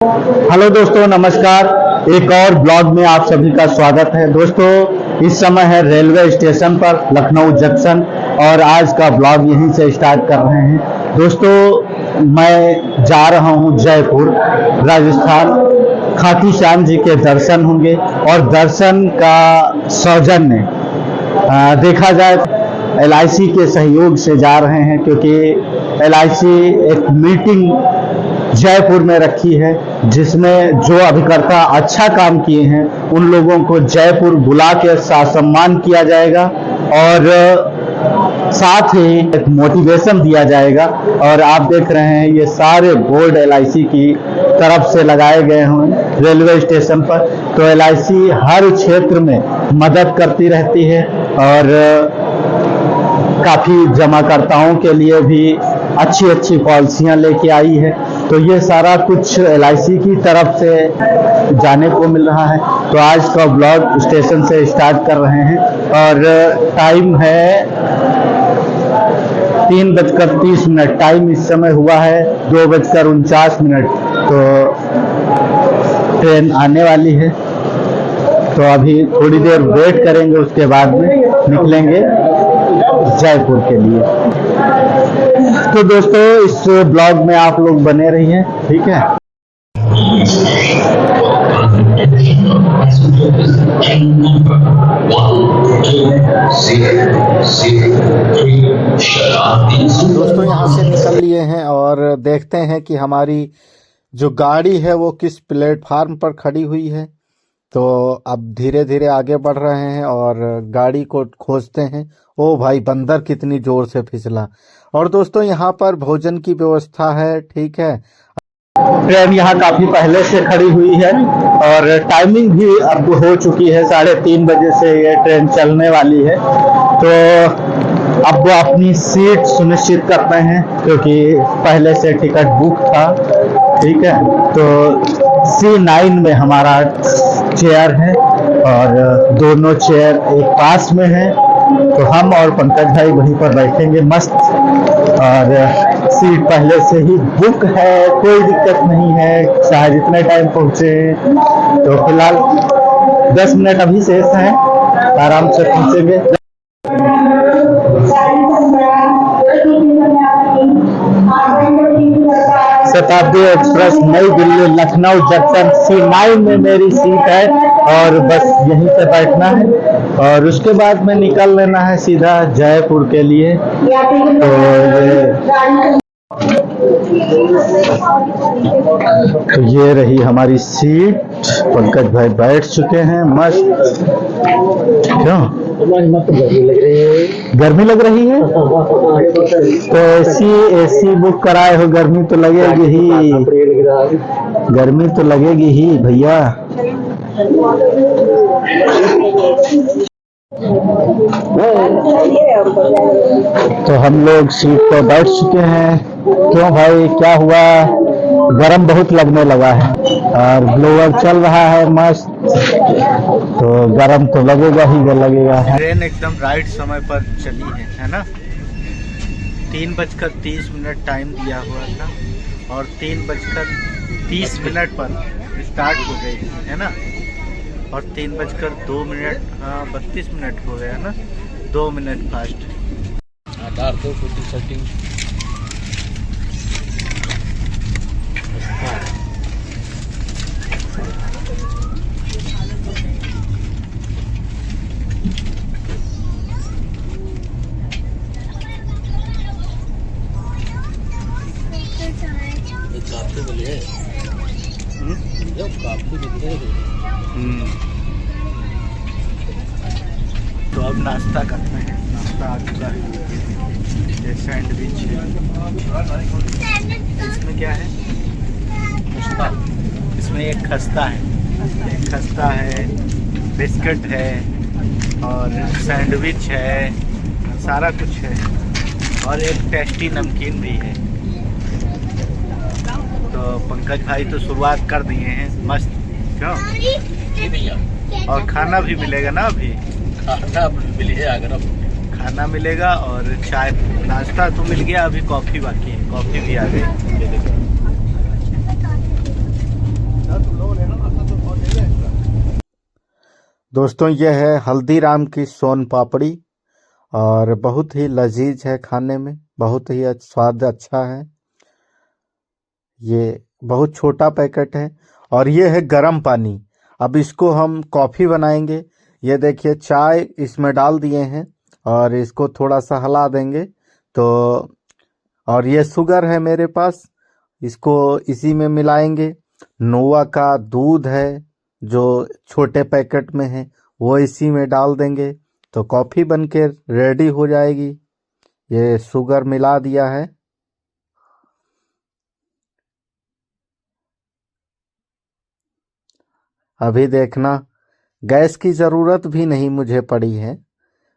Hello दोस्तों, नमस्कार। एक और ब्लॉग में आप सभी का स्वागत है। दोस्तों, इस समय है रेलवे स्टेशन पर लखनऊ जंक्शन और आज का ब्लॉग यहीं से स्टार्ट कर रहे हैं। दोस्तों, मैं जा रहा हूं जयपुर, राजस्थान। खाटू श्याम जी के दर्शन होंगे और दर्शन का सौजन्य देखा जाए LIC के सहयोग से जा रहे हैं, क्योंकि LIC एक मीटिंग जयपुर में रखी है जिसमें जो अभिकर्ता अच्छा काम किए हैं उन लोगों को जयपुर बुला के सम्मान किया जाएगा और साथ ही एक मोटिवेशन दिया जाएगा। और आप देख रहे हैं ये सारे बोर्ड LIC की तरफ से लगाए गए हैं रेलवे स्टेशन पर। तो LIC हर क्षेत्र में मदद करती रहती है और काफ़ी जमाकर्ताओं के लिए भी अच्छी अच्छी पॉलिसियां लेके आई है। तो ये सारा कुछ LIC की तरफ से जाने को मिल रहा है। तो आज का ब्लॉग स्टेशन से स्टार्ट कर रहे हैं और टाइम है 3:30। टाइम इस समय हुआ है 2:49। तो ट्रेन आने वाली है, तो अभी थोड़ी देर वेट करेंगे, उसके बाद में निकलेंगे जयपुर के लिए। तो दोस्तों, इस ब्लॉग में आप लोग बने रहिए, ठीक है। दोस्तों, यहाँ से निकल लिए हैं और देखते हैं कि हमारी जो गाड़ी है वो किस प्लेटफार्म पर खड़ी हुई है। तो अब धीरे धीरे आगे बढ़ रहे हैं और गाड़ी को खोजते हैं। ओ भाई, बंदर कितनी जोर से फिसला। और दोस्तों, यहाँ पर भोजन की व्यवस्था है, ठीक है। ट्रेन यहाँ काफी पहले से खड़ी हुई है और टाइमिंग भी अब हो चुकी है, 3:30 बजे से ये ट्रेन चलने वाली है। तो अब वो अपनी सीट सुनिश्चित करते हैं, क्योंकि पहले से टिकट बुक था, ठीक है। तो C9 में हमारा चेयर है और दोनों चेयर एक पास में है। तो हम और पंकज भाई वहीं पर बैठेंगे मस्त, और सीट पहले से ही बुक है, कोई दिक्कत नहीं है, चाहे जितने टाइम पहुंचे। तो फिलहाल 10 मिनट अभी शेष हैं, आराम से पहुंचेंगे। शताब्दी एक्सप्रेस नई दिल्ली लखनऊ जंक्शन C9 में मेरी सीट है और बस यहीं पे बैठना है और उसके बाद में निकल लेना है सीधा जयपुर के लिए। तो ये रही हमारी सीट, पंकज भाई बैठ चुके हैं मस्त। क्यों गर्मी लग रही है? तो AC बुक कराए हो, गर्मी तो लगेगी ही, गर्मी तो लगेगी ही भैया। तो हम लोग सीट पर बैठ चुके हैं। क्यों भाई, क्या हुआ? गरम बहुत लगने लगा है और ब्लोअर चल रहा है मस्त, तो गरम तो लगेगा ही लगेगा। ट्रेन एकदम राइट समय पर चली है ना। 3:30 टाइम दिया हुआ था और 3:30 पर स्टार्ट हो गई है ना। और 3:02 32 हो गया ना, 2 मिनट फास्ट। आधार तो कुछ सेटिंग तो अब नाश्ता करते हैं। नाश्ता आ चुका है, ये सैंडविच है। इसमें क्या है? खस्ता। इसमें एक खस्ता है, बिस्किट है और सैंडविच है, सारा कुछ है और एक टेस्टी नमकीन भी है। तो पंकज भाई तो शुरुआत कर दिए हैं मस्त। क्यों भैया? और खाना भी मिलेगा ना, अभी खाना मिलेगा, खाना मिलेगा और चाय। नाश्ता तो मिल गया, अभी कॉफ़ी बाकी है, कॉफ़ी भी आ गई। दोस्तों यह है हल्दीराम की सोन पापड़ी और बहुत ही लजीज है खाने में, बहुत ही स्वाद अच्छा है। ये बहुत छोटा पैकेट है और ये है गर्म पानी। अब इसको हम कॉफ़ी बनाएंगे। ये देखिए चाय इसमें डाल दिए हैं और इसको थोड़ा सा हिला देंगे तो, और ये शुगर है मेरे पास, इसको इसी में मिलाएंगे। नोवा का दूध है जो छोटे पैकेट में है, वो इसी में डाल देंगे तो कॉफ़ी बनके रेडी हो जाएगी। ये शुगर मिला दिया है। अभी देखना, गैस की ज़रूरत भी नहीं मुझे पड़ी है।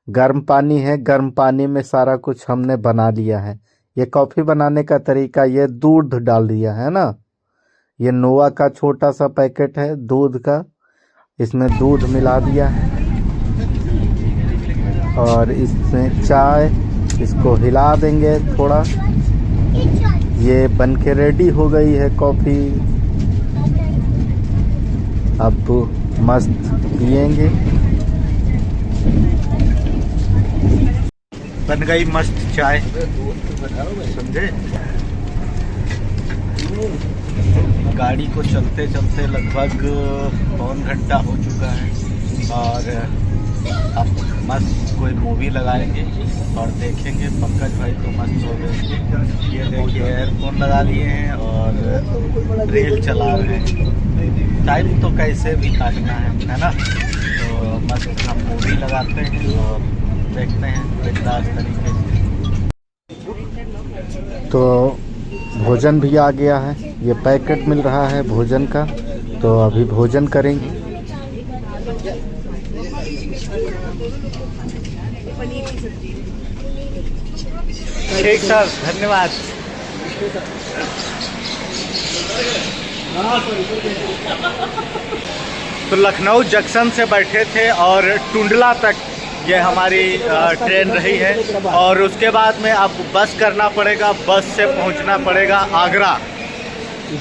गर्म पानी है, गर्म पानी में सारा कुछ हमने बना लिया है। ये कॉफ़ी बनाने का तरीका, ये दूध डाल दिया है ना, ये नोवा का छोटा सा पैकेट है दूध का, इसमें दूध मिला दिया है और इसमें चाय, इसको हिला देंगे थोड़ा। ये बनके रेडी हो गई है कॉफ़ी। अब मस्त पिएंगे। बन गई मस्त चाय, समझे। गाड़ी को चलते चलते लगभग पौन घंटा हो चुका है और अब मस्त कोई मूवी लगाएंगे और देखेंगे। पंकज भाई तो मस्त हो गए, ये देखिए एयरफोन लगा लिए हैं और रील चला रहे हैं। टाइम तो कैसे भी काटना है ना, तो मस्त हम मूवी लगाते हैं और देखते हैं बिंदास तरीके से। तो भोजन भी आ गया है, ये पैकेट मिल रहा है भोजन का, तो अभी भोजन करेंगे। ठीक सर, धन्यवाद। तो लखनऊ जंक्शन से बैठे थे और टुंडला तक ये हमारी ट्रेन रही है और उसके बाद में अब बस करना पड़ेगा। बस से पहुंचना पड़ेगा आगरा।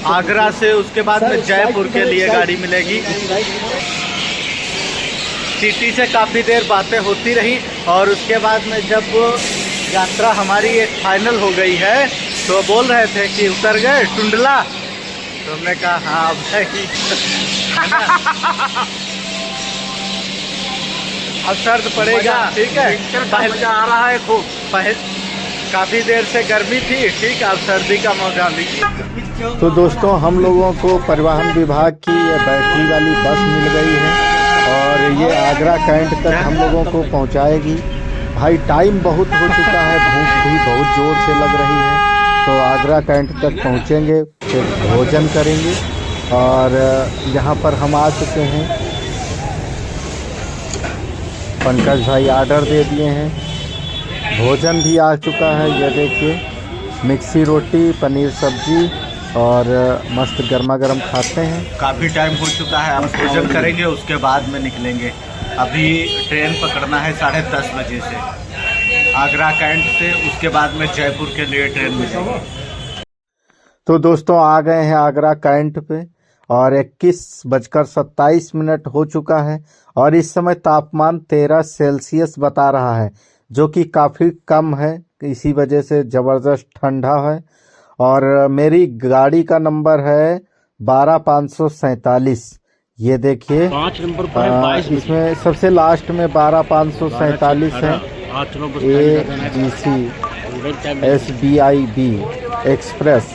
आगरा से उसके बाद में जयपुर के लिए गाड़ी मिलेगी। टीटी से काफ़ी देर बातें होती रही और उसके बाद में जब यात्रा हमारी एक फाइनल हो गई है तो बोल रहे थे कि उतर गए टुंडला, तो हमने कहा हाँ भाई। अब सर्द पड़ेगा, ठीक है, पहले आ रहा है खूब, काफ़ी देर से गर्मी थी, ठीक है, अब सर्दी का मौका लीजिए। तो दोस्तों हम लोगों को परिवहन विभाग की ये बैटरी वाली बस मिल गई है और ये आगरा कैंट तक हम लोगों को पहुंचाएगी। भाई टाइम बहुत हो चुका है, भूख भी बहुत ज़ोर से लग रही है, तो आगरा कैंट तक पहुंचेंगे, फिर भोजन करेंगे। और यहाँ पर हम आ चुके हैं, पंकज भाई ऑर्डर दे दिए हैं, भोजन भी आ चुका है। ये देखिए मिक्सी रोटी, पनीर सब्जी और मस्त गर्मा गर्म खाते हैं। काफ़ी टाइम हो चुका है, अब भोजन करेंगे उसके बाद में निकलेंगे। अभी ट्रेन पकड़ना है 10:30 बजे से आगरा कैंट से, उसके बाद में जयपुर के लिए ट्रेन मिलेगी। तो दोस्तों आ गए हैं आगरा कैंट पे और 21:27 हो चुका है और इस समय तापमान 13 सेल्सियस बता रहा है, जो कि काफ़ी कम है, इसी वजह से ज़बरदस्त ठंडा है। और मेरी गाड़ी का नंबर है 12547। ये देखिए 5 नंबर पर इसमें सबसे लास्ट में 12547 है। AGC SBIB express.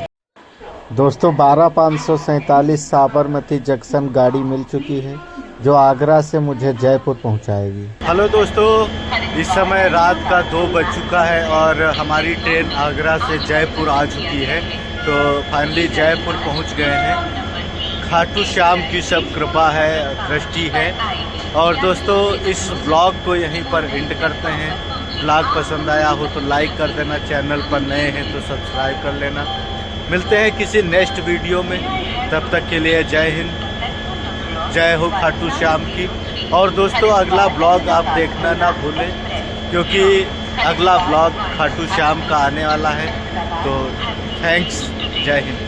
दोस्तों 12547 साबरमती जंक्शन गाड़ी मिल चुकी है जो आगरा से मुझे जयपुर पहुंचाएगी। हेलो दोस्तों, इस समय रात का 2 बज चुका है और हमारी ट्रेन आगरा से जयपुर आ चुकी है। तो फाइनली जयपुर पहुंच गए हैं। खाटू श्याम की सब कृपा है, दृष्टि है। और दोस्तों इस ब्लॉग को यहीं पर एंड करते हैं। ब्लॉग पसंद आया हो तो लाइक कर देना, चैनल पर नए हैं तो सब्सक्राइब कर लेना। मिलते हैं किसी नेक्स्ट वीडियो में, तब तक के लिए जय हिंद, जय हो खाटू श्याम की। और दोस्तों अगला ब्लॉग आप देखना ना भूलें, क्योंकि अगला ब्लॉग खाटू श्याम का आने वाला है। तो थैंक्स, जय हिंद।